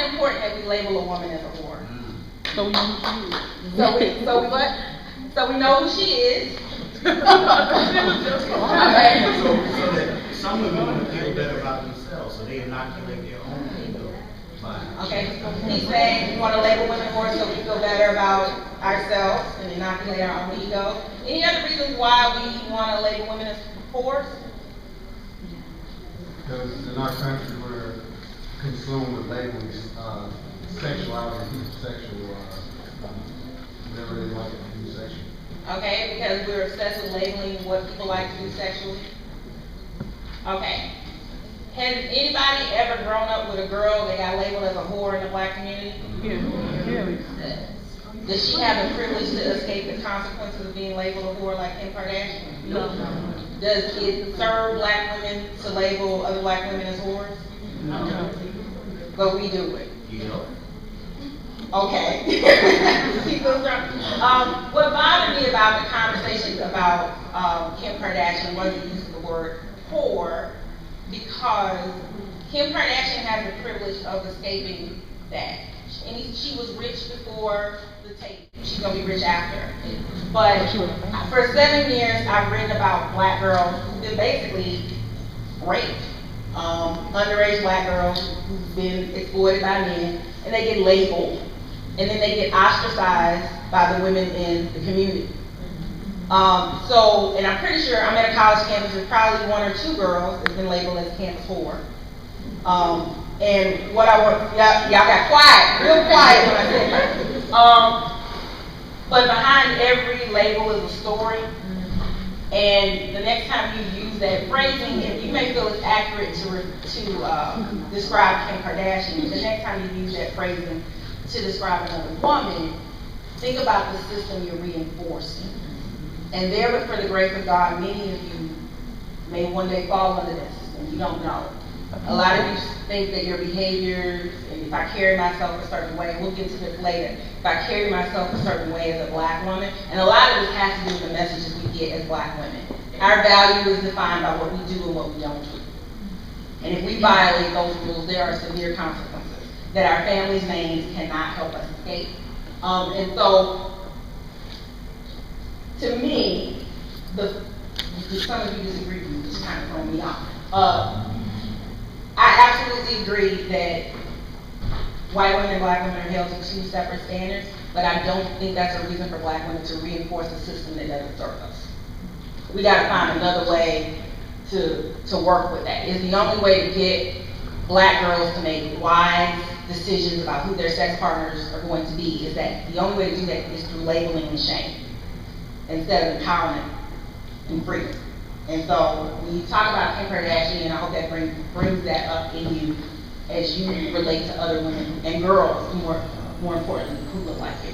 it important that we label a woman as a whore? So we know who she is. So we what? So we know who she is. Okay. So that some women want to feel better about themselves, so they inoculate their own ego. Okay. He's saying we want to label women whores so we feel better about ourselves and inoculate our own ego. Any other reasons why we want to label women as whores? Because in our country we're consumed with labeling sexuality, people sexual, whatever they like to do sexually. Okay, because we're obsessed with labeling what people like to do sexually. Okay. Has anybody ever grown up with a girl that got labeled as a whore in the black community? Yeah. Does she have the privilege to escape the consequences of being labeled a whore like Kim Kardashian? No. Does it serve black women to label other black women as whores? No. But we do it. Yeah. Okay. Keep those strong. What bothered me about the conversation about Kim Kardashian wasn't using the word whore, because Kim Kardashian has the privilege of escaping that. And she was rich before the tape. She's going to be rich after. But for 7 years, I've written about black girls who've been basically raped. Underage black girls who've been exploited by men, and they get labeled, and then they get ostracized by the women in the community. And I'm pretty sure I'm at a college campus, there's probably 1 or 2 girls that's been labeled as campus whore. And what I want, y'all got quiet, real quiet when I said that. But behind every label is a story. And the next time you use that phrasing, and you may feel it's accurate to describe Kim Kardashian, but the next time you use that phrasing to describe another woman, think about the system you're reinforcing. And there, but for the grace of God, many of you may one day fall under that system. You don't know. A lot of you think that your behaviors, and if I carry myself a certain way, and we'll get to this later, if I carry myself a certain way as a black woman, and a lot of this has to do with the messages we get as black women. Our value is defined by what we do and what we don't do. And if we violate those rules, there are severe consequences that our families' names cannot help us escape. And so, to me, some of you disagree with me, which kind of throw me off. I absolutely agree that white women and black women are held to 2 separate standards, but I don't think that's a reason for black women to reinforce a system that doesn't serve us. We gotta find another way to work with that. It's the only way to get black girls to make wise decisions about who their sex partners are going to be, is that the only way to do that is through labeling and shame, instead of empowerment and freedom. And so when you talk about Kim Kardashian, I hope that brings that up in you as you relate to other women and girls, more importantly, who look like you.